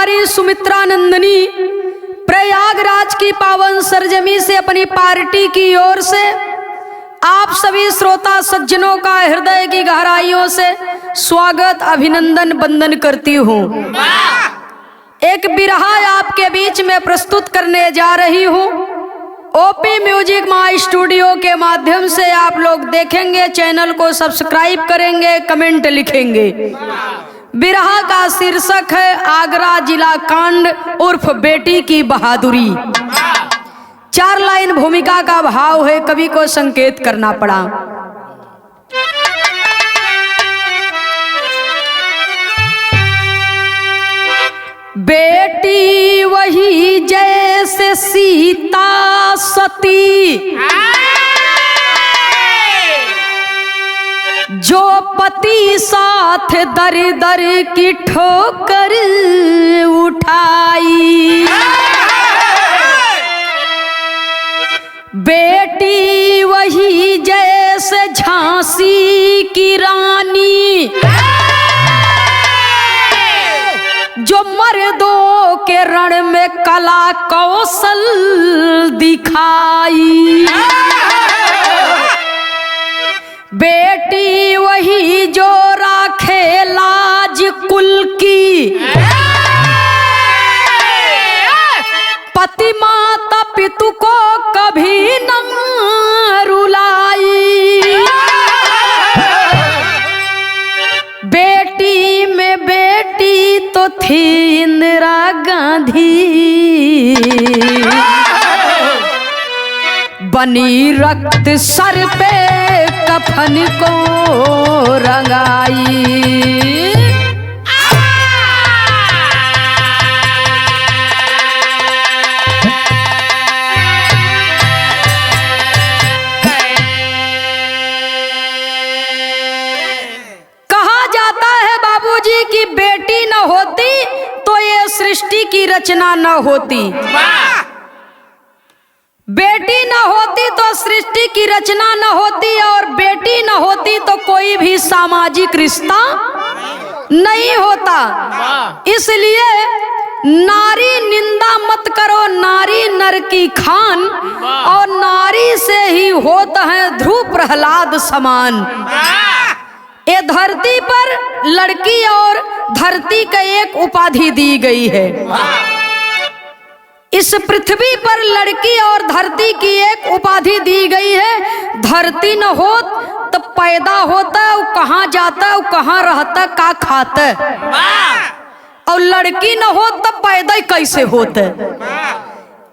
कुमारी सुमित्रा नंदनी प्रयागराज की पावन सरजमी से अपनी पार्टी की ओर से आप सभी श्रोता सज्जनों का हृदय की गहराइयों से स्वागत अभिनंदन वंदन करती हूँ। एक बिरहा आपके बीच में प्रस्तुत करने जा रही हूँ। ओपी म्यूजिक माई स्टूडियो के माध्यम से आप लोग देखेंगे, चैनल को सब्सक्राइब करेंगे, कमेंट लिखेंगे। बिरहा का शीर्षक है आगरा जिला कांड उर्फ बेटी की बहादुरी। 4 लाइन भूमिका का भाव है, कवि को संकेत करना पड़ा। बेटी वही जैसे सीता सती, जो पति साथ दर दर की ठोकर उठाई। बेटी वही जैसे झांसी की रानी, जो मर्दों के रण में कला कौशल दिखाई। बेटी वही जो राखे लाज कुल की, पति माता पितु को कभी न रुलाई। बेटी में बेटी तो थी इंदिरा गांधी, बनी रक्त सर पे कफन को रंगाई। कहा जाता है बाबूजी की बेटी न होती तो ये सृष्टि की रचना न होती। बेटी न होती तो सृष्टि की रचना न होती, और बेटी न होती तो कोई भी सामाजिक रिश्ता नहीं होता। इसलिए नारी निंदा मत करो, नारी नर की खान, और नारी से ही होता है ध्रुव प्रहलाद समान। ये धरती पर लड़की और धरती का एक उपाधि दी गई है। इस पृथ्वी पर लड़की और धरती की एक उपाधि दी गई है। धरती न हो तो पैदा होता, वो कहाँ जाता, वो कहाँ रहता, का खाता, और लड़की न हो तो पैदा कैसे होता।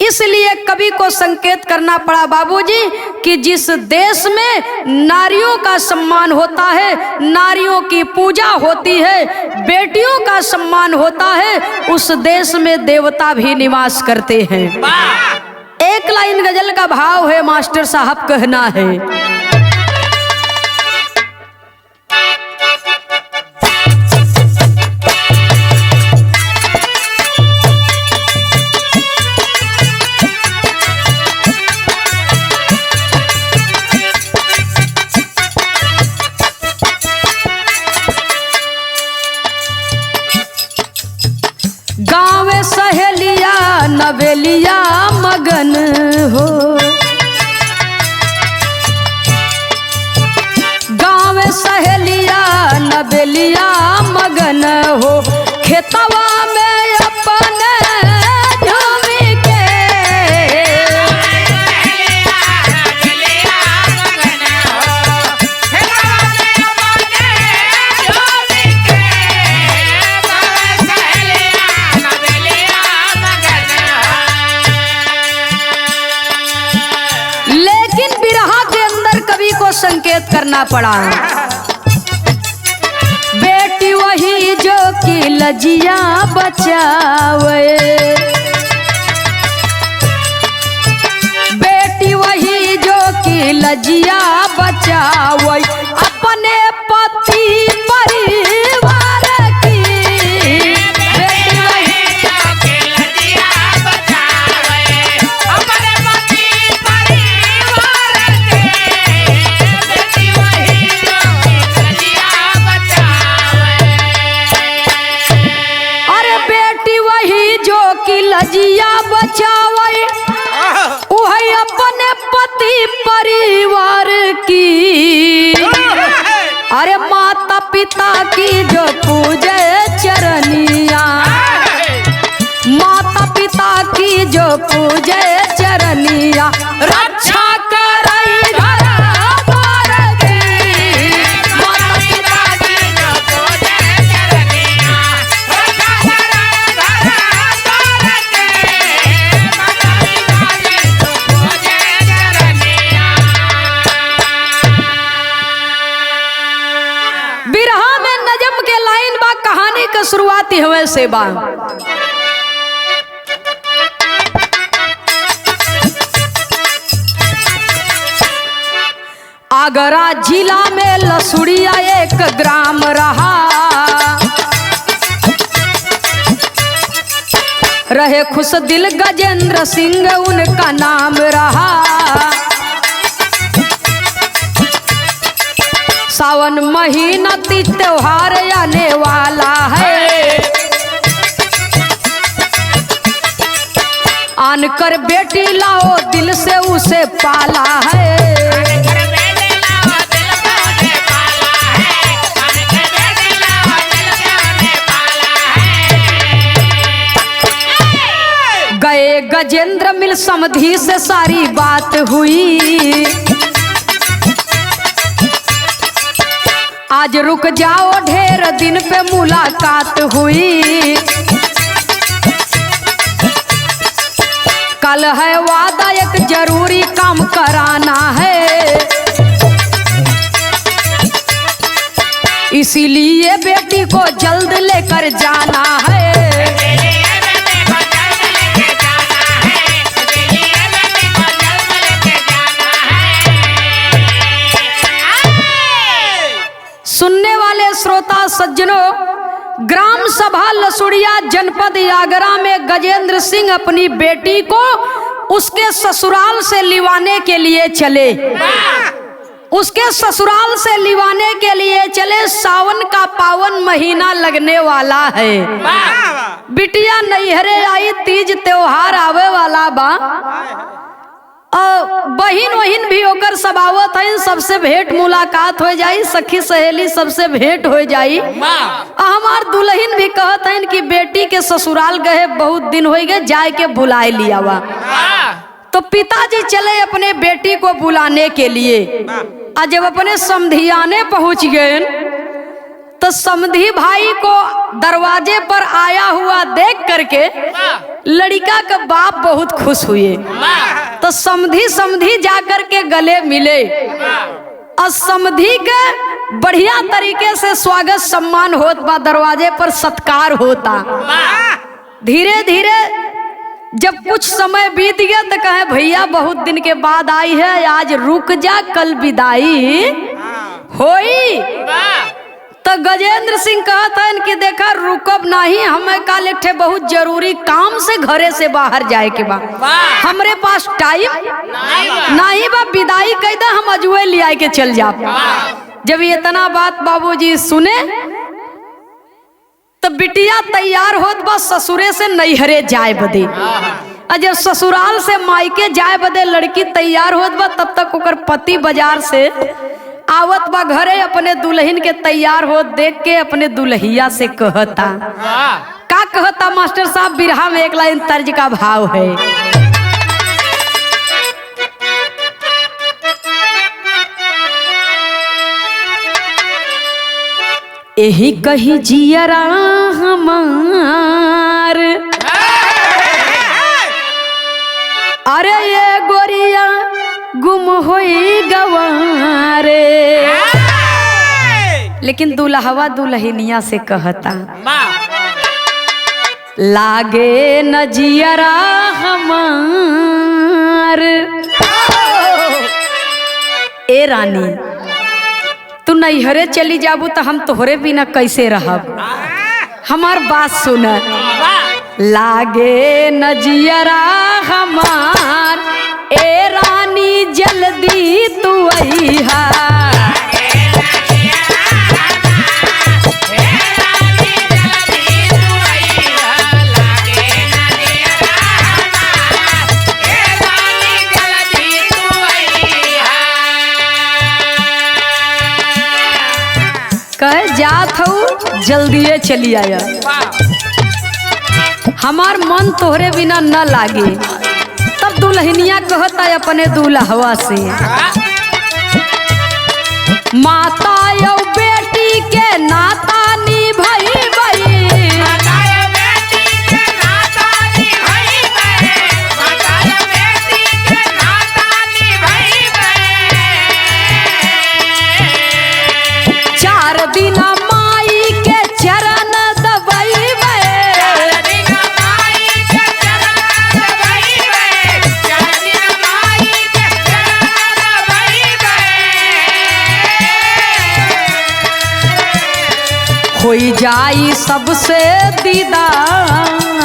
इसलिए कवि को संकेत करना पड़ा बाबूजी कि जिस देश में नारियों का सम्मान होता है, नारियों की पूजा होती है, बेटियों का सम्मान होता है, उस देश में देवता भी निवास करते हैं। एक लाइन गजल का भाव है, मास्टर साहब कहना है। गाँव सहेलिया नवेलिया मगन हो, गाँव सहेलिया नवेलिया मगन हो, खेतवा में अपने झूमी के। संकेत करना पड़ा। बेटी वही जो कि लजिया बचावे, बेटी वही जो कि लजिया बचावे, अपने पति परिवार की। बेटी वही जो कि लजिया बचावे, अपने पति परिवार की। अरे बेटी वही जिया बचावे वही अपने पति परिवार की। अरे माता पिता की जो पूजे चरनिया, माता पिता की जो पूजे चरनिया, रक्षा करई घर द्वार की। माता पिता की जो पूजे चरनिया, रक्षा करई घर द्वार की। माता पिता की जो पूजे चरनिया। बिरहा में नजम के लाइन बा, कहानी के शुरुआती हवे से बा। आगरा जिला में लसुड़िया एक ग्राम रहा, रहे खुश दिल गजेंद्र सिंह उनका नाम रहा। सावन महीना तीज त्योहार आने वाला है, आन कर बेटी लाओ दिल से उसे पाला है। गए गजेंद्र मिल समधी से सारी बात हुई, आज रुक जाओ ढेर दिन पे मुलाकात हुई। कल है वादा एक जरूरी काम कराना है, इसीलिए बेटी को जल्द लेकर जाना है। सुनने वाले श्रोता सज्जनों, ग्राम सभा लसुड़िया जनपद आगरा में गजेंद्र सिंह अपनी बेटी को उसके ससुराल से लिवाने के लिए चले। उसके ससुराल से लिवाने के लिए चले। सावन का पावन महीना लगने वाला है, बिटिया नैहरे आई, तीज त्योहार आवे वाला बा। बहिन वहिन भी होकर सब आवत है, सबसे भेंट मुलाकात हो जाई, सखी सहेली सबसे भेंट हो जाई। हमार दुल्हन भी कहत है कि बेटी के ससुराल गए बहुत दिन हो गए, जाए के बुलाए लिया वा। तो पिताजी चले अपने बेटी को बुलाने के लिए। आज जब अपने समधियाने पहुंच गए तो समधी भाई को दरवाजे पर आया हुआ देख करके लड़का का बाप बहुत खुश हुए। तो समधी जाकर के गले मिले और समधी के बढ़िया तरीके से स्वागत सम्मान होत बा, दरवाजे पर सत्कार होता। धीरे धीरे जब कुछ समय बीत गया तो कहे भैया बहुत दिन के बाद आई है, आज रुक जा, कल विदाई होई। तो गजेंद्र सिंह कहता है कि देखा रुकब नहीं, हमें काल एक बहुत जरूरी काम से घरे से बाहर जाए के बा, हमरे पास टाइम नहीं बा, विदाई कह दा, हम अजुए ले आए के चल जा। जब इतना बात बाबूजी सुने तो बिटिया तैयार होत बा ससुरे से नैहरे जाए बदे। जब ससुराल से मायके जाए बदे लड़की तैयार होत बा, तब तक ओकर पति बाजार से आवत बा घरे। अपने दुल्हन के तैयार हो देख के अपने दुल्हिया से कहता, का कहता मास्टर साहब? बिरहा में एक लाइन तर्ज का भाव है। यही कही जियरा हमार, अरे ये गोरिया गुम होई गवारे। लेकिन दुल्हवा दुल्हनिया से कहता, लागे न जियरा हमार। ए रानी, तू नैहरे चली जाबू तो हम तोहरे बिना कैसे रहब? हमार बात सुन। लागे न जियरा हमार, ए रानी जल्दी तू अइहा। जल्दी चली आया, हमार मन तोहरे बिना न लागे। तब दुल्हनिया कहता है अपने दूल्हवा से, माता यो बेटी के नाता निभाई बई, चार दिन माई के चरण दबाई होई जाई सबसे दीदार,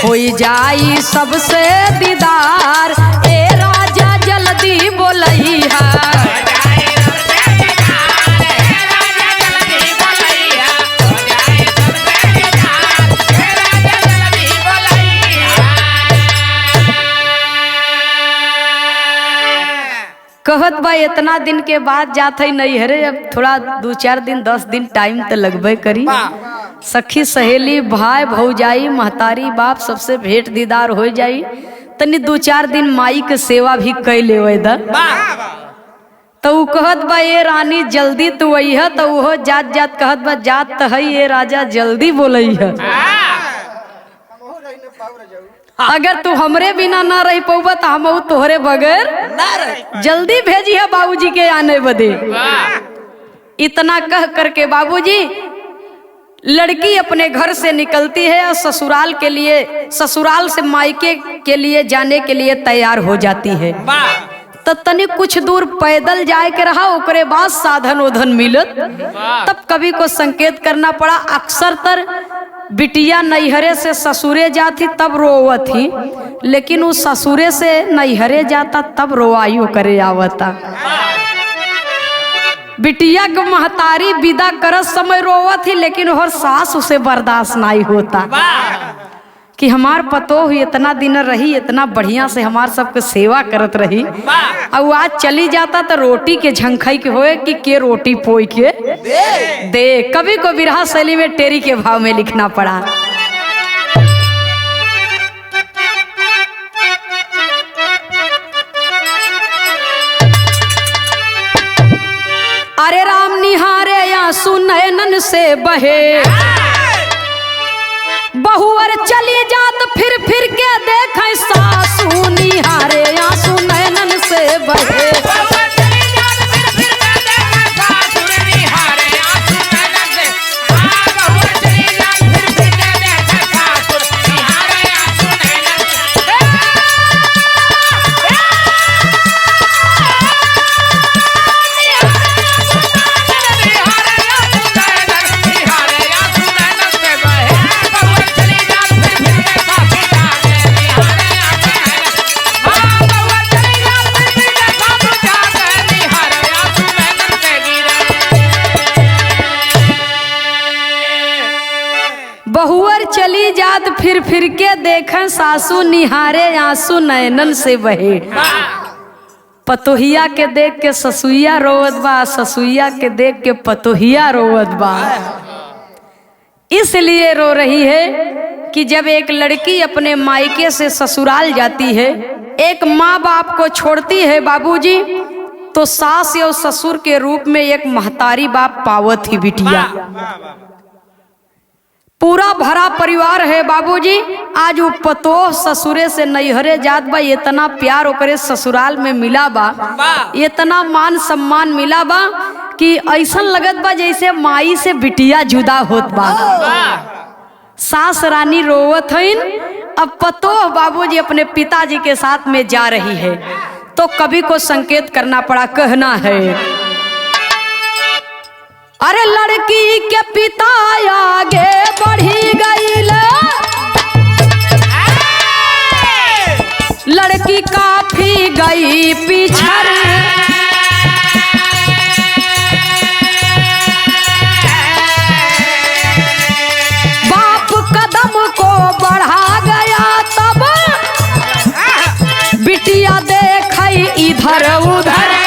होई जाई सबसे दीदार, ए राजा जल्दी बोलैया, कहत बा इतना दिन के बाद जात है नहीं हरे, अब थोड़ा 2-4 दिन 10 दिन टाइम तो लगबे करी। सखी सहेली भाई भौजाई महतारी बाप सबसे भेंट दीदार हो जाई, तनी 2-4 दिन माई के सेवा भी कई लेवे द। तो उ कहत बा ये रानी जल्दी तू अइह, तो वो जात जात कहत बा जात तो है ये राजा जल्दी बोलइह, अगर तू हमरे बिना ना रह पौबा तो हम तोहरे बगैर जल्दी भेजी है बाबूजी के आने बदे। इतना कह करके बाबूजी लड़की अपने घर से निकलती है और ससुराल के लिए, ससुराल से मायके के लिए जाने के लिए तैयार हो जाती है। तो तनी कुछ दूर पैदल जाए के रहा, ओकरे बाद साधन उधन मिलत, तब कभी को संकेत करना पड़ा। अक्सर तर बिटिया नैहरे से ससुरे जाती तब रोवत ही, लेकिन उस ससुरे से नैहरे जाता तब रोवाइयो करे आवता। बिटिया को महतारी विदा करत समय रोवत ही, लेकिन और सास उसे बर्दाश्त नहीं होता कि हमार पतो हुई इतना दिन रही, इतना बढ़िया से हमार सबके सेवा करत रही, और आज चली जाता तो रोटी के झंखाई के होए कि के रोटी पोई के दे। कभी को बिरहा शैली में टेरी के भाव में लिखना पड़ा। अरे राम निहारे आंसू नयनन से बहे, बहुवर चली जात फिर फिर के देखे सासू निहारे आंसू नयनन से बहे। बहुवर चली जात फिर फिर के देखें सासू निहारे आंसू नयनन से बहे। पतोहिया के देख के ससुइया रोवत बा, ससुइया के देख के पतोहिया रोवत बा। इसलिए रो रही है कि जब एक लड़की अपने मायके से ससुराल जाती है, एक माँ बाप को छोड़ती है बाबूजी, तो सास और ससुर के रूप में एक महतारी बाप पावत ही बिटिया। पूरा भरा परिवार है बाबूजी। आज वो पतोह ससुरे से नैहरे जात बा, इतना प्यार ओकरे ससुराल में मिला बा, इतना मान सम्मान मिला बा कि ऐसा लगत बा जैसे माई से बिटिया जुदा होत बा। सास रानी रोवत हईन। अब पतोह बाबूजी अपने पिताजी के साथ में जा रही है, तो कभी को संकेत करना पड़ा, कहना है अरे लड़की के पिता आगे बढ़ी गई, लड़की काफी गई पिछड़, बाप कदम को बढ़ा गया, तब बिटिया देखई इधर उधर,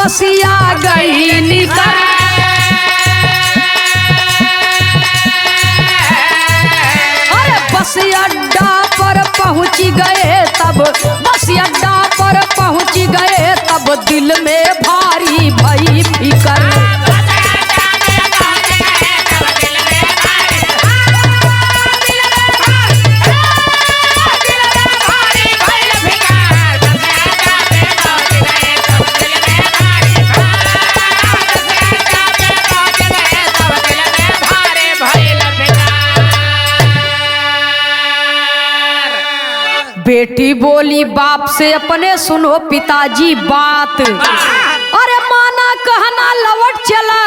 बसिया गई निकल। अरे बस अड्डा पर पहुंच गए तब, बस अड्डा पर पहुंच गए तब दिल में भारी भई फिकर। बेटी बोली बाप से अपने, सुनो पिताजी बात। अरे माना कहना लौट चला,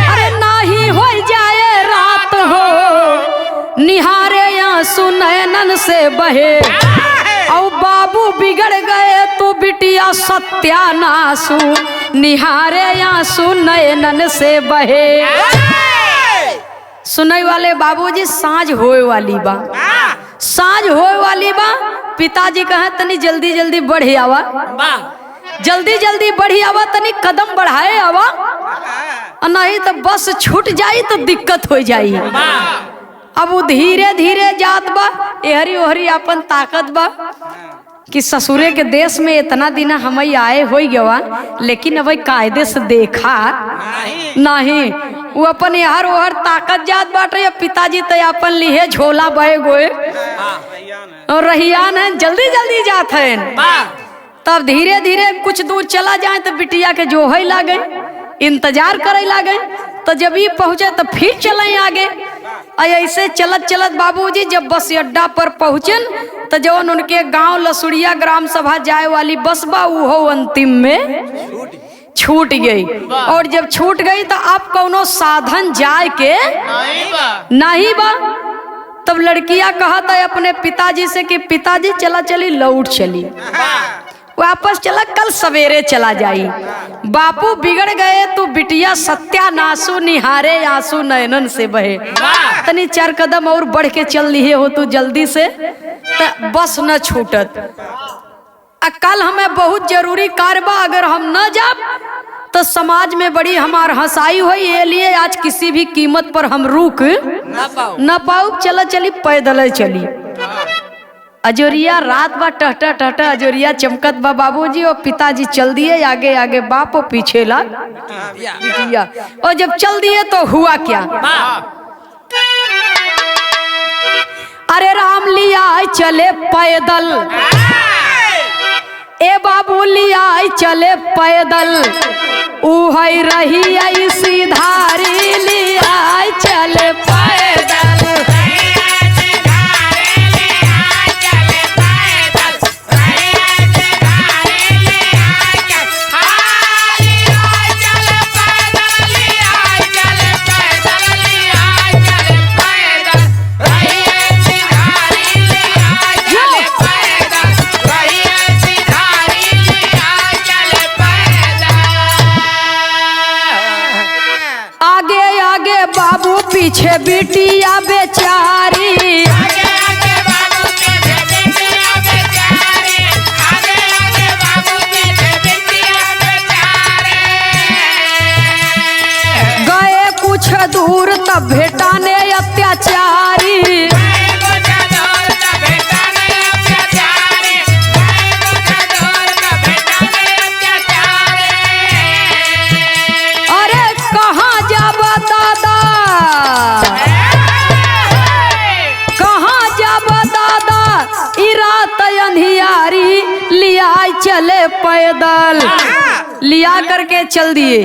अरे नाही हो जाए रात हो, निहारे आंसू नयनन से बहे। और बाबू बिगड़ गए तो बिटिया सत्यानाशु, निहारे आंसू नयनन से बहे। सुनई वाले बाबूजी साँझ होए वाली बा, साँझ होए वाली बा। पिताजी कहे तनी जल्दी जल्दी बढ़े आवा, जल्दी जल्दी बढ़ी आवा, तनी कदम बढ़ाए आवा, नहीं तो बस छूट जाई तो दिक्कत हो जाई। अब वो धीरे धीरे जात बा, एहरी ओहरी अपन ताकत बा कि ससुरे के देश में इतना दिन हम आए हो गवा, लेकिन अब कायदे से देखा नहीं। वो अपन यार ओहर ताकत जात बाटे। पिताजी तो अपन लिए झोला बहे गोए और रहियान है, जल्दी जल्दी जात है। तब धीरे धीरे कुछ दूर चला जाए तो बिटिया के जो है लागे, इंतजार करे लागे। तो जब ये पहुंचे तो फिर चले आगे। ऐसे चलत चलत बाबूजी जब बस अड्डा पर पहुंचन तो जवन उनके गांव लसुड़िया ग्राम सभा जाए वाली बस बा वो अंतिम में छूट गई। और जब छूट गई तो आप कौनो साधन जाए के नहीं बा। तब लड़कियां कहता है अपने पिताजी से कि पिताजी चला चली लौट चली, वापस चला कल सवेरे चला जाई। बापू बिगड़ गए तो बिटिया सत्यानाशु, निहारे आंसू नयनन से बहे। तनी 4 कदम और बढ़ के चल लिए हो तो जल्दी से तो बस न छूटत। कल हमें बहुत जरूरी कार्य बा, अगर हम न जाब तो समाज में बड़ी हमार हंसाई हुई, ये लिए आज किसी भी कीमत पर हम रुक न पाऊ। चला चली पैदल चली। अजोरिया रात बा, टहटा टहटा अजोरिया चमकत बा बाबूजी। और पिताजी चल दिए आगे आगे, बाप और पीछे ला बिटिया। और जब चल दिए तो हुआ क्या, अरे राम लिया चले पैदल, ए बाबू लिया चले पैदल, ऊ है रही ऐसी धारी लिया चले पैदल। बाबू पीछे बिटिया बेचारी, आगे आगे बाबू पीछे बिटिया बेचारी, आगे आगे बाबू पीछे बिटिया बेचारी। गए कुछ दूर तब भेटाने अत्याचारी, अरे कहाँ जाबा दादा, कहाँ जाबा दादा, इरात अंधियारी लिया चले पैदल। लिया करके चल दिए।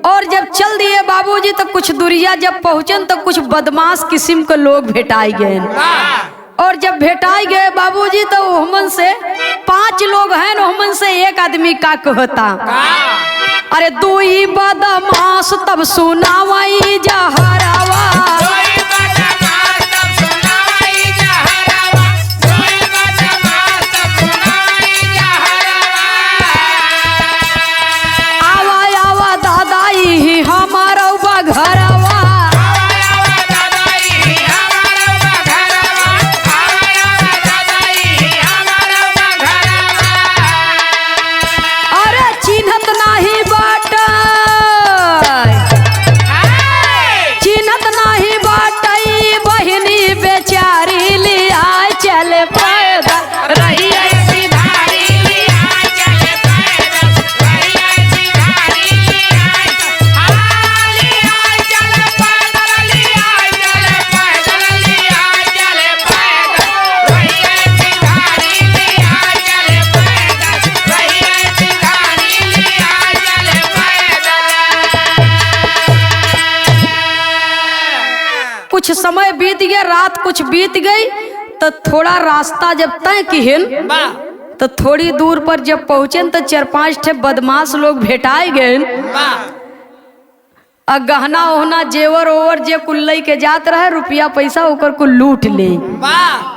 और जब चल दिए बाबूजी तो कुछ दूरिया जब पहुंचन तो कुछ बदमाश किस्म के लोग भेटाई गए। और जब भेटाई गए बाबूजी तो ओहमन से 5 लोग हैं, ओहमन से एक आदमी का कहता, अरे 2 बदमाश तब सुनावाई जहरावा, आवा आवा दादाई हमारा घरवा, अरे चिन्हत नहीं बा कुछ समय बीत गया, रात कुछ बीत गई, तो थोड़ा रास्ता जब तय किहन तो थोड़ी दूर पर जब पहुंचे तो 4-5 ठे बदमाश लोग भेटाए गए। आ गहना ओहना जेवर ओवर जे कुल लई के जात रहे, रुपया पैसा ओकर कुल लूट ले,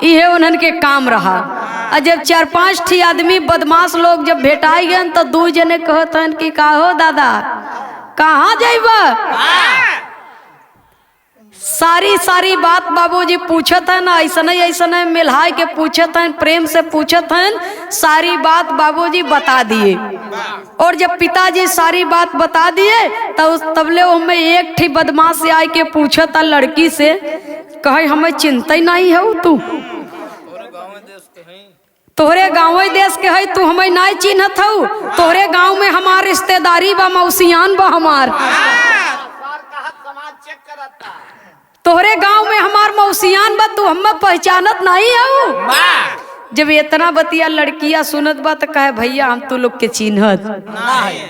इहे उन्हन के काम रहा। आ जब 4-5 ठी आदमी बदमाश लोग जब भेटाई गए तो 2 जने कहतन कि का हो दादा कहाँ जाइबा? सारी बात बाबूजी पूछत हैं, ऐसा नहीं मिलाए के पूछत हैं, प्रेम से पूछत हैं, सारी बात बाबूजी बता दिए। और जब पिताजी सारी बात बता दिए तो तबले हमें एक ठी बदमाश आए के पूछत लड़की से, कहे हमें चिंता ही नहीं है तू, तोहरे गाँव देश के है, तू हमें नहीं चिन्हत हूँ, तोहरे गाँव में हमार रिश्तेदारी बा, मौसियान बा हमार, तोहरे गांव में हमार मौसियान बा, तू हमें पहचानत नहीं है। जब इतना बतिया लड़कियां सुनत बा तो कहे भैया हम तू लोग के चिन्हत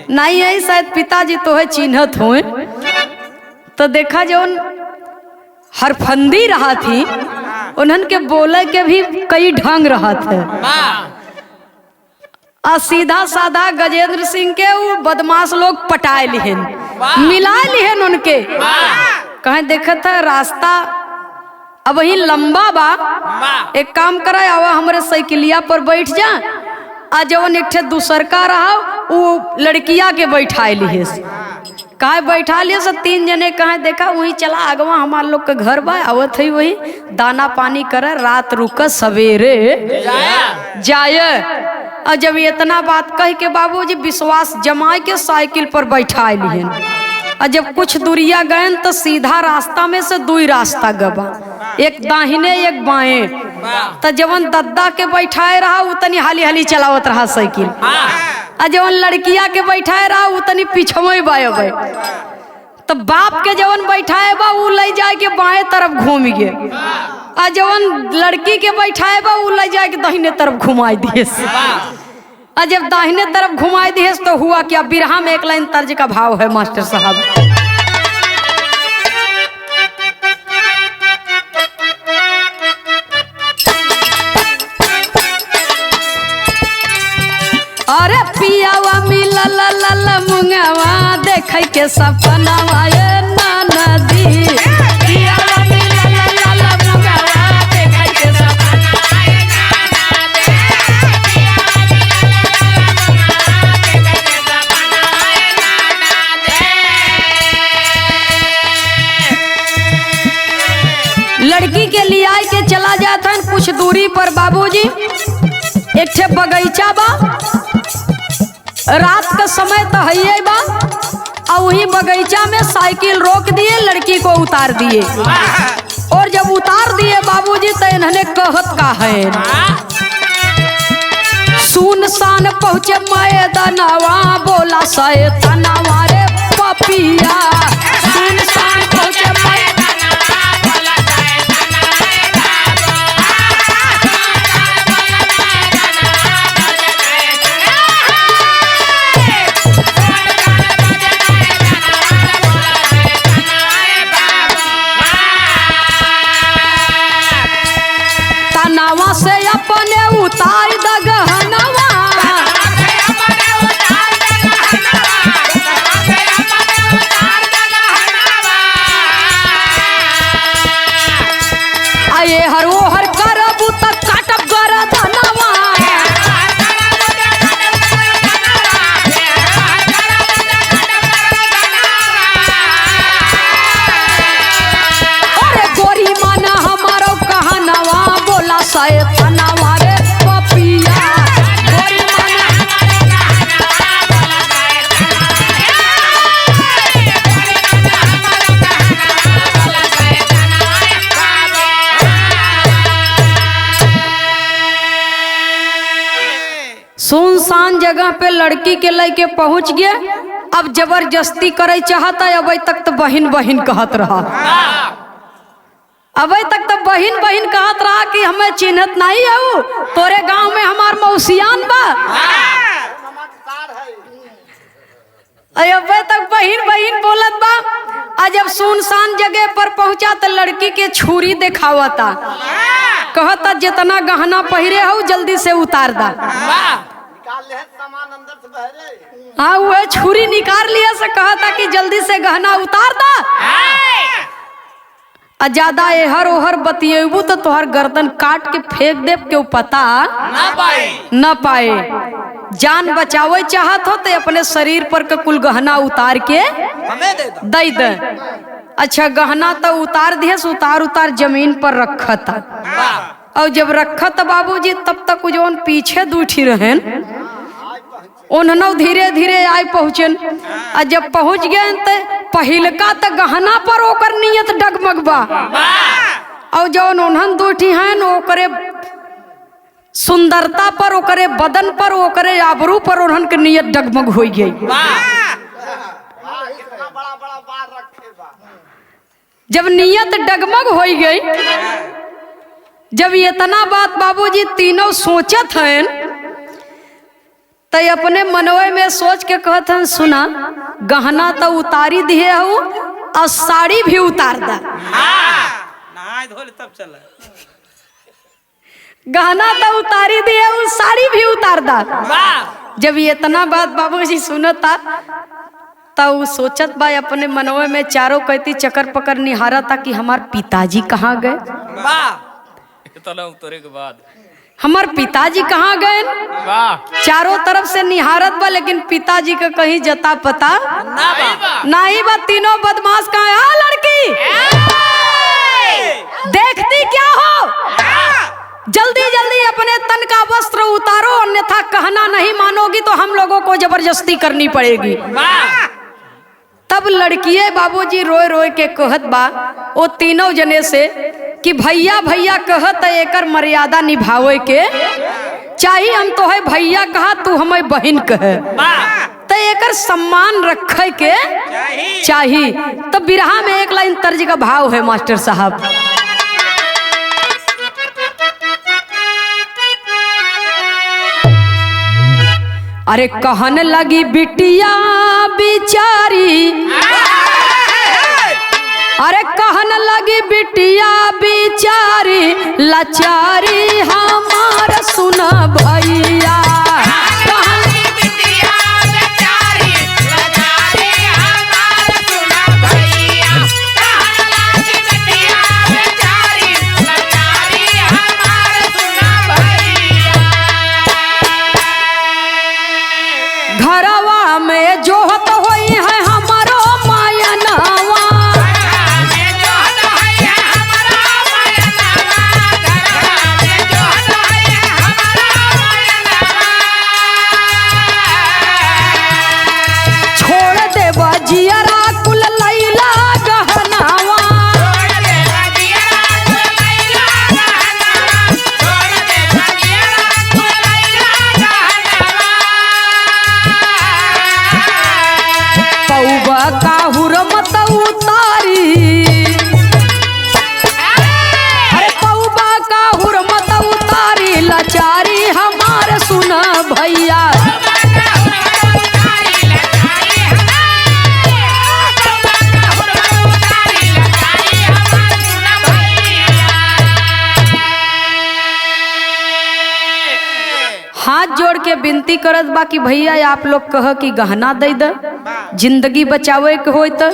नहीं है, शायद पिताजी तो है चिन्हत हुए। तो देखा जो हरफंदी रहा थी, उन्हन के बोले के भी कई ढंग रहा थे। सीधा साधा गजेंद्र सिंह के वो बदमाश लोग पटाए लिहन, मिला लिहन उनके, कहे देखत है रास्ता अब वही लंबा बा, एक काम करे आवा हमारे साइकिलिया पर बैठ जा, आ जवन एक ठे दूसर का रहा वो लड़किया के बैठाए लिए, कहे बैठा लिए से 3 जने कहे देखा वही चला आगवा हमार लोग के घर बा, आवत है वही दाना पानी करे, रात रुक सवेरे जाए। और जब इतना बात कह के बाबूजी विश्वास जमाए के साइकिल पर बैठाए लिए, और जब कुछ दूरिया गए तो सीधा रास्ता में से 2 रास्ता गबा, एक दाहिने एक बाएं। तो जवन दद्दा के बैठाए रहा उतनी हाली हाली चलावत रहा साइकिल, और जवन लड़किया के बैठाए रहा उतनी पीछे बायो गए। तो बाप के जवन बैठाए बा वो ले जाए के बाएं तरफ घूम गए, और जवन लड़की के बैठाए बा वो ले जाए के दाहिने तरफ घुमाई दिए। और जब दाहिने तरफ घुमाई दिए तो हुआ क्या, बिरहा में एक लाइन तर्ज का भाव है मास्टर साहब। अरे पियावा मिला ला ला ला मुंगवा देख के सपनावा ये नदी, पियावा मिला ला ला ला मुंगवा देख के सपनावा ये नदी। लड़की के लिए आई के चला जाता है कुछ दूरी पर बाबूजी, एक ठे बगीचा बा, रात का समय तो है बा, और वही बगीचा में साइकिल रोक दिए, लड़की को उतार दिए, और जब उतार दिए बाबूजी तो इन्होंने कहत का है, सुनसान पहुँचे मैदानवा बोला शैतानवा रे पपिया, सुनसान पहुँचे मैदानवा बोला शैतानवा रे तनावा से अपने उतार द गहनवा, आये हर वो हर करबू त काटब गरदनवा, अरे गोरी माना हमारो कहनवा बोला शैतानवा रे पपिया, गोरी माना सुनसान जगह पे लड़की के लेके पहुंच गया। अब जबरदस्ती करे चाहता, अभी तक तो बहन बहन कहत रहा, अभी तक तो बहन बहन कहत रहा कि हमें चिन्हत नहीं है, तोरे गांव में हमार मौसियान बा। अबे तक बहिन बहिन बोलत बा। आज जब सुनसान जगह पर पहुंचा तो लड़की के छुरी दिखावता, कहता जितना गहना पहिरे हो जल्दी से उतार दा। हाँ वह छुरी निकाल लिया से कहता कि जल्दी से गहना उतार दा। ज्यादा एहर ओहर बतियेबू तो तोहर गर्दन काट के फेंक दे, क्यों पता न पाए। जान बचावे चाहत हो तो अपने शरीर पर के कुल गहना उतार के दे दे। अच्छा गहना तो उतार दिए, उतार उतार जमीन पर रखता। और जब रखत बाबूजी तब तक जोन पीछे दूठी रहन उन्होंने धीरे धीरे आए पहुँचन। और जब पहुँच गए तो पहिलका तो गहना पर ओकर नियत डगमगबा, और जौन उन्हन दूठी हैं ओकरे सुंदरता पर, ओकरे बदन पर, ओकरे आबरू पर उन्हन के नियत डगमग हो गई। जब नियत डगमग हो गई, जब इतना बात बाबूजी तीनों सोचत हैं तो अपने मनवे में सोच के कहत हैं सुना गहना तो उतारी दिए हो और साड़ी भी उतार दा। तब चला गहना तो उतारी दिए हो, साड़ी भी उतार दा। जब इतना बात बाबूजी सुनता तो सोचत बा अपने मनवे में, चारों कहती चक्कर पकड़ निहारा था कि हमार पिताजी कहाँ गए, के बाद हमार पिताजी कहाँ गए। चारों तरफ से निहारत बा लेकिन पिताजी का कहीं जता पता नहीं बा। तीनों बदमाश कहाँ है? लड़की देखती क्या हो, जल्दी जल्दी अपने तन का वस्त्र उतारो, अन्यथा कहना नहीं मानोगी तो हम लोगों को जबरदस्ती करनी पड़ेगी। तब लड़किए बाबूजी रोए रोए के कहत बा वो तीनों जने से कि भैया भैया कहत एकर मर्यादा निभावे के चाहिए। हम तो है भैया कहा, तू हमें बहन कहे, तो एकर सम्मान रखे के चाहिए। तो बिरहा में एक लाइन तर्ज का भाव है मास्टर साहब। अरे कहन लगी बिटिया बिचारी, अरे कहन लगी बिटिया बिचारी लाचारी हमार सुना भैया। घरवा में जोहत होई है हमारो मायनवा, छोड़ दे बजियरा कुल लैला गहनावा। पौवा का हुरमत उतारी, अरे पौवा का हुरमत उतारी लाचारी हमार सुना भैया। हाथ जोड़ के विनती करत बा कि भैया आप लोग कह कि गहना दे दे, जिंदगी बचावे के होय तो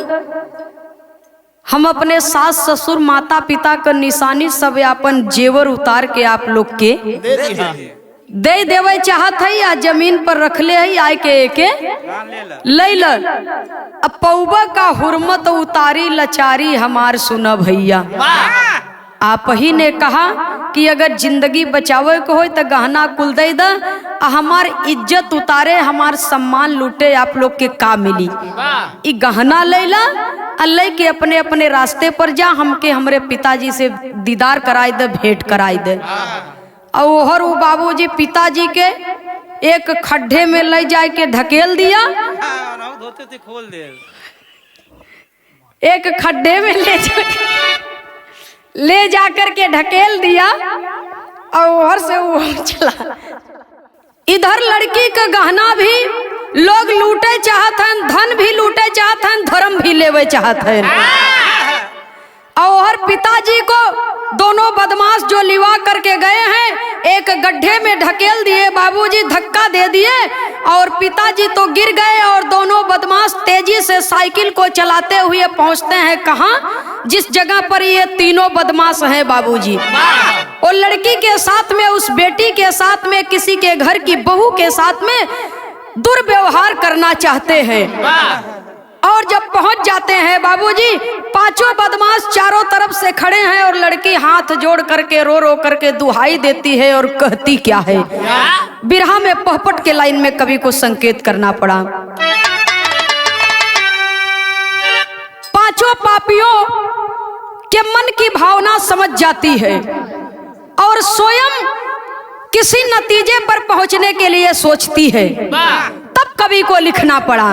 हम अपने सास ससुर माता पिता का निशानी सब अपन जेवर उतार के आप लोग के दे देवे चाहत है, या जमीन पर रख ले है आए के एके ले ल। अब पौवा का हुरमत उतारी लाचारी हमार सुना भैया। आप ही ने कहा कि अगर जिंदगी बचावे को हो तो गहना कुल दे दा, हमार इज्जत उतारे, हमार सम्मान लूटे, आप लोग के का मिली। ई गहना लेला अल्लाह के अपने अपने रास्ते पर जा, हमके हमरे पिताजी से दीदार कराई दे, भेंट कराई दे। और ओहर वो बाबूजी पिताजी के एक खड्डे में ले जाए के ढकेल दिया, खोल दे, एक खड्डे में ले जाकर के ढकेल दिया और उधर से वो चला। इधर लड़की का गहना भी लोग लूटे चाहत हैं, धन भी लूटे चाहत हैं, धर्म भी लेवे चाहत हैं। और पिताजी को दोनों बदमाश जो लिवा करके गए हैं एक गड्ढे में ढकेल दिए, बाबूजी धक्का दे दिए और पिताजी तो गिर गए। और दोनों बदमाश तेजी से साइकिल को चलाते हुए पहुंचते हैं कहाँ? जिस जगह पर ये तीनों बदमाश हैं बाबूजी, और लड़की के साथ में, उस बेटी के साथ में, किसी के घर की बहू के साथ में दुर्व्यवहार करना चाहते हैं। और जब पहुंच जाते हैं बाबूजी, पांचों बदमाश चारों तरफ से खड़े हैं और लड़की हाथ जोड़ करके रो रो करके दुहाई देती है और कहती क्या है? बिरहा में पहपट के लाइन में कवि को संकेत करना पड़ा। पांचों पापियों के मन की भावना समझ जाती है और स्वयं किसी नतीजे पर पहुंचने के लिए सोचती है। तब कवि को लिखना पड़ा,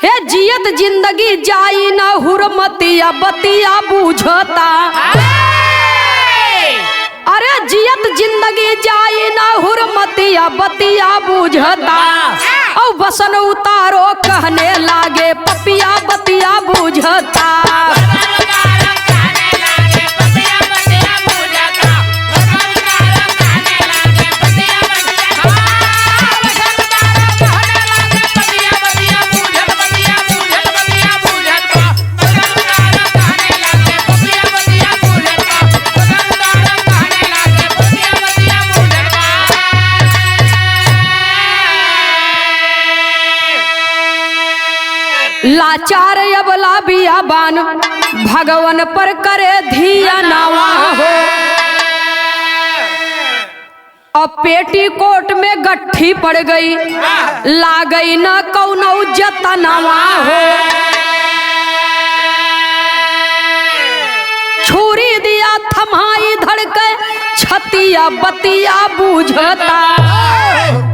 हे जियत जिंदगी जाई ना हुरमतिया बतिया बूझता। अरे जियत जिंदगी जाई ना हुरमतिया बतिया बूझता। और बसन उतारो कहने लागे पपिया बतिया बूझता। लाचार अबला बियाबान भगवन पर करे धिया नवा हो। अब पेटी कोट में गट्ठी पड़ गई, ला गई न कौनो जतनवा हो। छुरी दिया थमाई धड़के छतिया बतिया बूझता।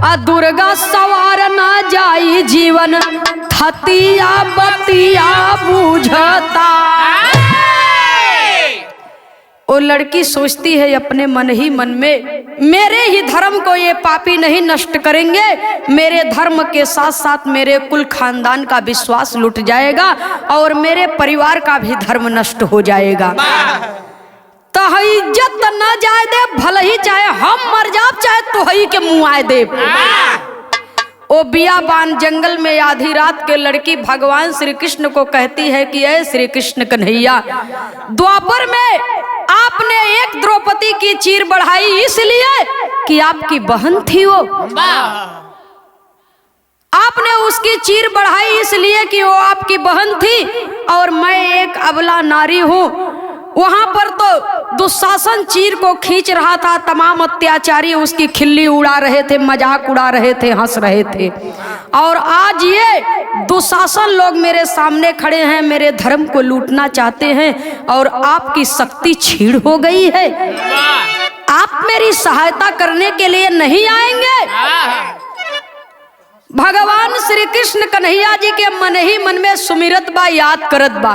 आ दुर्गा सवार ना जाई जीवन हतिया बतिया बूझता। वो लड़की सोचती है अपने मन ही मन में, मेरे ही धर्म को ये पापी नहीं नष्ट करेंगे, मेरे धर्म के साथ साथ मेरे कुल खानदान का विश्वास लुट जाएगा और मेरे परिवार का भी धर्म नष्ट हो जाएगा। तो इज्जत न जाए दे, भले ही चाहे हम मर जाब चाहे तो ही के मुँह आए दे। ओ बियाबान जंगल में आधी रात के लड़की भगवान श्री कृष्ण को कहती है कि ऐ श्री कृष्ण कन्हैया, द्वापर में आपने एक द्रौपदी की चीर बढ़ाई इसलिए कि आपकी बहन थी वो। आपने उसकी चीर बढ़ाई इसलिए कि वो आपकी बहन थी और मैं एक अबला नारी हूँ। वहां पर तो दुशासन चीर को खींच रहा था, तमाम अत्याचारी उसकी खिल्ली उड़ा रहे थे, मजाक उड़ा रहे थे, हंस रहे थे। और आज ये दुशासन लोग मेरे सामने खड़े हैं, मेरे धर्म को लूटना चाहते हैं और आपकी शक्ति छीड़ हो गई है। आप मेरी सहायता करने के लिए नहीं आएंगे? भगवान श्री कृष्ण कन्हैया जी के मन ही मन में सुमिरत बा, याद करत बा,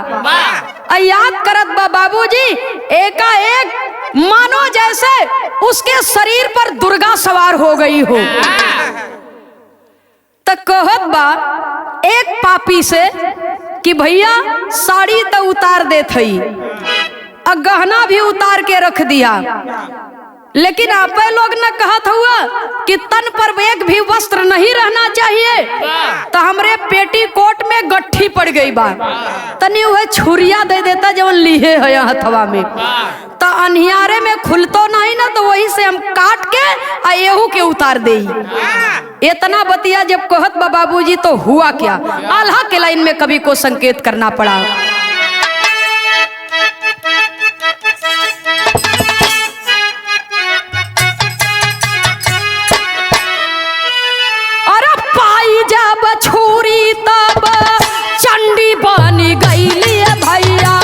याद करत बा बाबूजी। एकाएक मानो जैसे उसके शरीर पर दुर्गा सवार हो गई हो। तो कहत बा एक पापी से कि भैया साड़ी तो उतार दे थई, गहना भी उतार के रख दिया, लेकिन आप लोग न कहत हुआ कि तन पर एक भी वस्त्र नहीं रहना चाहिए। तो हमरे पेटी कोट में गट्ठी पड़ गई बा, तनी वह छुरिया दे देता जब लिए है हथवा में, तो अनियारे में खुलतो नहीं ना, तो वही से हम काट के एहू के उतार दे। इतना बतिया जब कहत बा बाबूजी तो हुआ क्या? आल्हा के लाइन में कवि को संकेत करना पड़ा। जब छुरी तब चंडी बनी गईली भैया।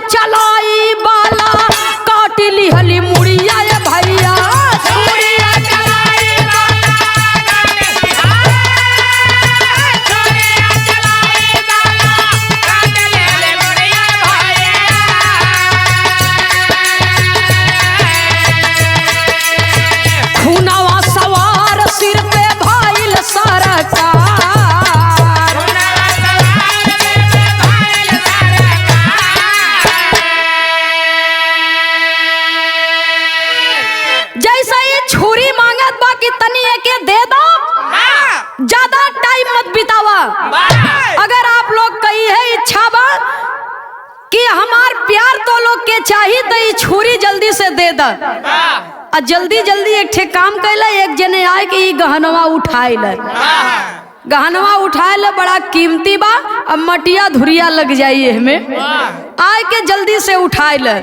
चलाई बाला काट लिहली मुड़िया ये भैया छुरिया चलाई बाला काट छुरिया चलाई बाला काट लिहली मुड़िया भैया। खूनावा सवार सिर पे भाईल सरकार जैसा ये छुरी मांगत बा कि तनी के दे दो, ज्यादा टाइम मत बितावा। अगर आप लोग कही है इच्छा बा कि हमार प्यार तो लोग के चाहिए तो ये छुरी जल्दी से दे द। जल्दी जल्दी एक ठे काम कैला, एक जने आए कि ये गहनवा उठाए गहनवा उठाए ले बड़ा कीमती बा, अब मटिया धुरिया लग जाइए हमें, आए के जल्दी से उठाए ले।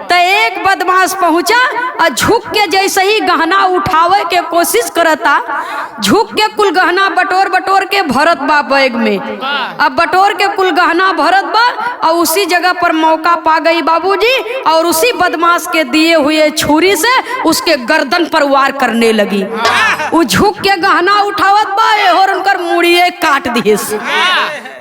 तो एक बदमाश पहुंचा और झुक के जैसे ही गहना उठावे के कोशिश करता, झुक के कुल गहना बटोर बटोर के भरत बा बैग में। अब बटोर के कुल गहना भरत बा और उसी जगह पर मौका पा गई बाबूजी, और उसी बदमाश के दिए हुए छुरी से उसके गर्दन पर वार करने लगी। वो झुक के गहना उठावत बा और उनकर मुड़िए काट दिए।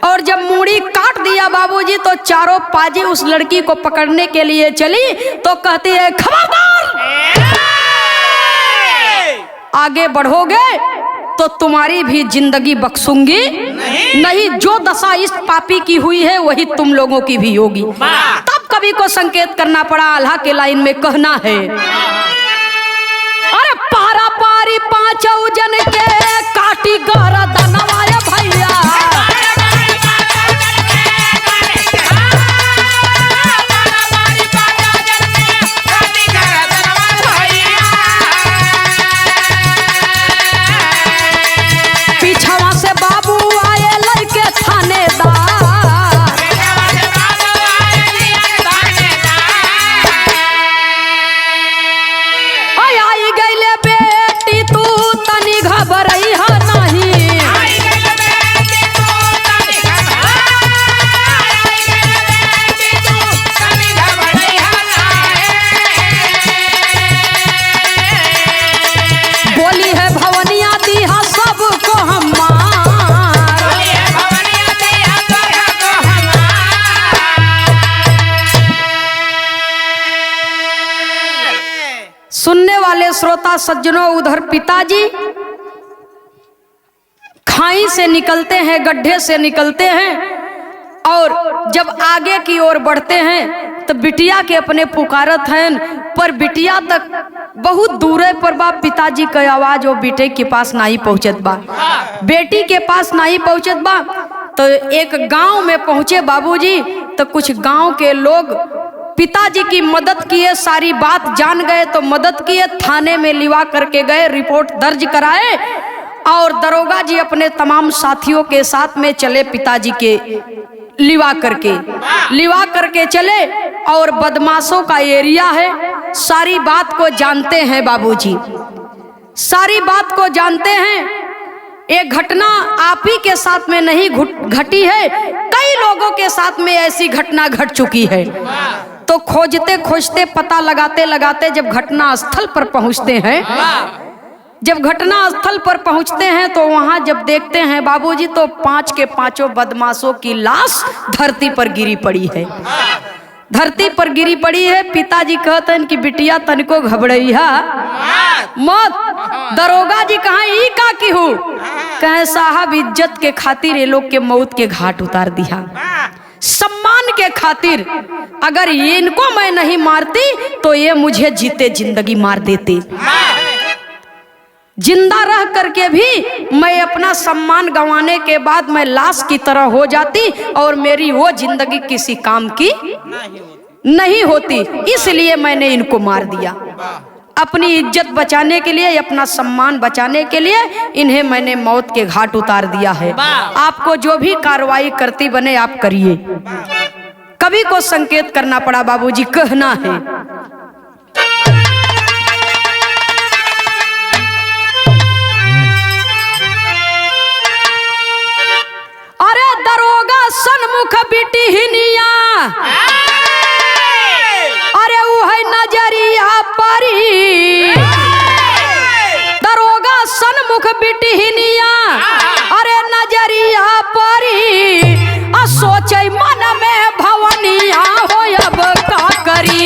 और जब मुड़ी काट दिया बाबूजी तो चारों पाजी उस लड़की को पकड़ने के लिए चली, तो कहती है खबरदार, आगे बढ़ोगे तो तुम्हारी भी जिंदगी बख्शूंगी नहीं। जो दशा इस पापी की हुई है वही तुम लोगों की भी होगी। तब कवि को संकेत करना पड़ा, आल्हा के लाइन में कहना है, अरे पारा पारी पांचों जन के काटी गर्दनवा ये भैया। पीछवा से बाबू आए लड़के थानेदार, आई गईले बेटी तू तनी घबरई है नहीं। बोली है भवनिया दिया सबको सुनने वाले श्रोता सज्जनों, उधर पिताजी खाई से निकलते हैं, गड्ढे से निकलते हैं, और जब आगे की ओर बढ़ते हैं तो बिटिया के अपने पुकारत हैं, पर बिटिया तक बहुत दूर पर बा। पिताजी का आवाज वो बेटे के पास नहीं पहुंचत बा, बेटी के पास नहीं पहुंचत बा। तो एक गांव में पहुंचे बाबूजी, तो कुछ गांव के लोग पिताजी की मदद किए, सारी बात जान गए तो मदद किए, थाने में लिवा करके गए, रिपोर्ट दर्ज कराए, और दरोगा जी अपने तमाम साथियों के साथ में चले, पिताजी के लिवा करके चले। और बदमाशों का एरिया है, सारी बात को जानते हैं बाबूजी, सारी बात को जानते हैं। एक घटना आप ही के साथ में नहीं घटी है, कई लोगों के साथ में ऐसी घटना घट चुकी है। तो खोजते खोजते पता लगाते लगाते जब घटना स्थल पर पहुंचते हैं, जब घटना स्थल पर पहुंचते हैं तो वहां जब देखते हैं बाबूजी, तो 5 के 5 बदमाशों की लाश धरती पर गिरी पड़ी है, धरती पर गिरी पड़ी है। पिताजी कहते हैं कि बिटिया तनिको घबराइया मत। दरोगा जी कहाँ ई का की हूँ, कहे साहब इज्जत के खातिर ये लोग के मौत के घाट उतार दिया, सम्मान के खातिर। अगर इनको मैं नहीं मारती तो ये मुझे जीते जिंदगी मार देते, जिंदा रह करके भी मैं अपना सम्मान गंवाने के बाद मैं लाश की तरह हो जाती और मेरी वो जिंदगी किसी काम की नहीं होती। इसलिए मैंने इनको मार दिया, अपनी इज्जत बचाने के लिए, अपना सम्मान बचाने के लिए इन्हें मैंने मौत के घाट उतार दिया है। आपको जो भी कार्रवाई करती बने आप करिए। कवि को संकेत करना पड़ा बाबूजी, कहना है अरे दरोगा सन्मुख बिटिहनिया बिटहिनिया अरे नजरिया परी आ सोचे मन में भवनिया हो अब का करी।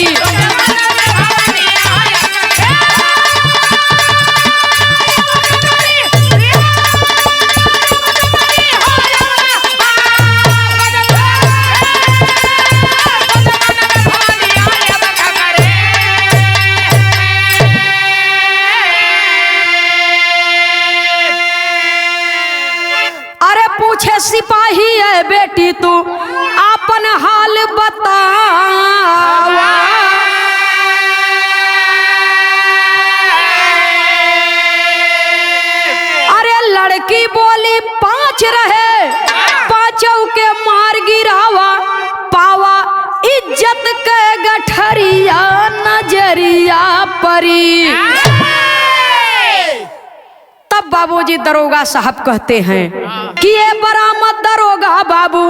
पूछे सिपाही है बेटी तू आपन हाल बतावा। अरे लड़की बोली 5 रहे 5 के मार गिरावा पावा इज्जत के गठरिया नजरिया परी। तब बाबूजी दरोगा साहब कहते हैं कि ये बरामद दरोगा बाबू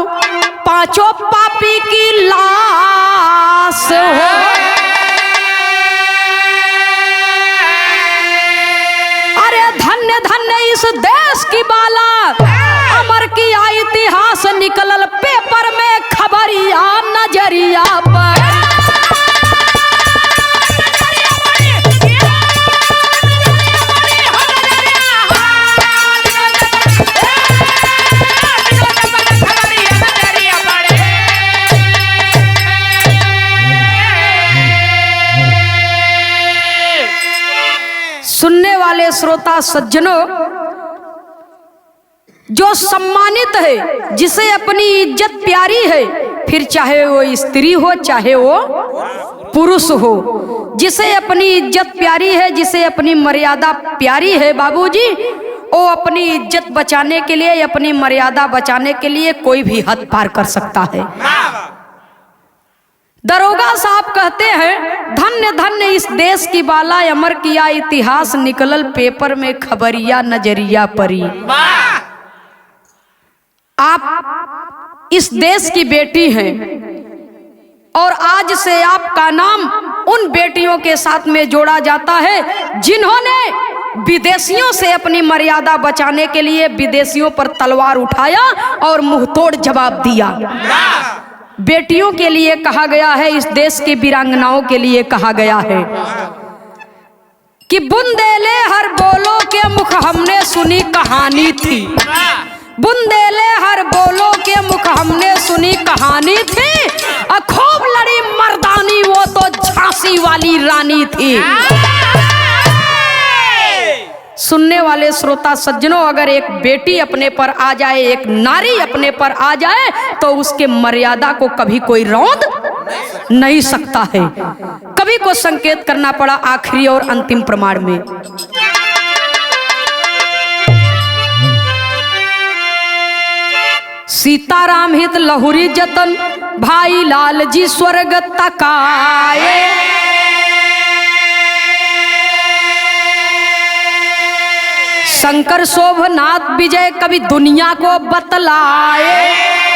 5 पापी की लाश हो। अरे धन्य धन्य इस देश की बाला अमर किया इतिहास निकलल पेपर में खबरिया नजरिया पर। सुनने वाले श्रोता सज्जनों, जो सम्मानित है जिसे अपनी इज्जत प्यारी है, फिर चाहे वो स्त्री हो चाहे वो पुरुष हो, जिसे अपनी इज्जत प्यारी है, जिसे अपनी मर्यादा प्यारी है बाबूजी, वो अपनी इज्जत बचाने के लिए, अपनी मर्यादा बचाने के लिए कोई भी हद पार कर सकता है। दरोगा साहब कहते हैं धन्य धन्य इस देश की बाला अमर किया इतिहास निकलल पेपर में खबरिया नजरिया परी। आप इस देश की बेटी हैं और आज से आपका नाम उन बेटियों के साथ में जोड़ा जाता है जिन्होंने विदेशियों से अपनी मर्यादा बचाने के लिए विदेशियों पर तलवार उठाया और मुंहतोड़ जवाब दिया। बेटियों के लिए कहा गया है, इस देश की वीरांगनाओं के लिए कहा गया है कि बुंदेले हर बोलो के मुख हमने सुनी कहानी थी। बुंदेले हर बोलो के मुख हमने सुनी कहानी थी, खूब लड़ी मर्दानी वो तो झांसी वाली रानी थी। सुनने वाले श्रोता सज्जनों, अगर एक बेटी अपने पर आ जाए, एक नारी अपने पर आ जाए, तो उसके मर्यादा को कभी कोई रौंद नहीं सकता है। कवि को संकेत करना पड़ा आखिरी और अंतिम प्रमाण में। सीताराम हित लहुरी जतन भाई लाल जी स्वर्ग तकाए। शंकर शोभनाथ विजय कवि दुनिया को बतलाए।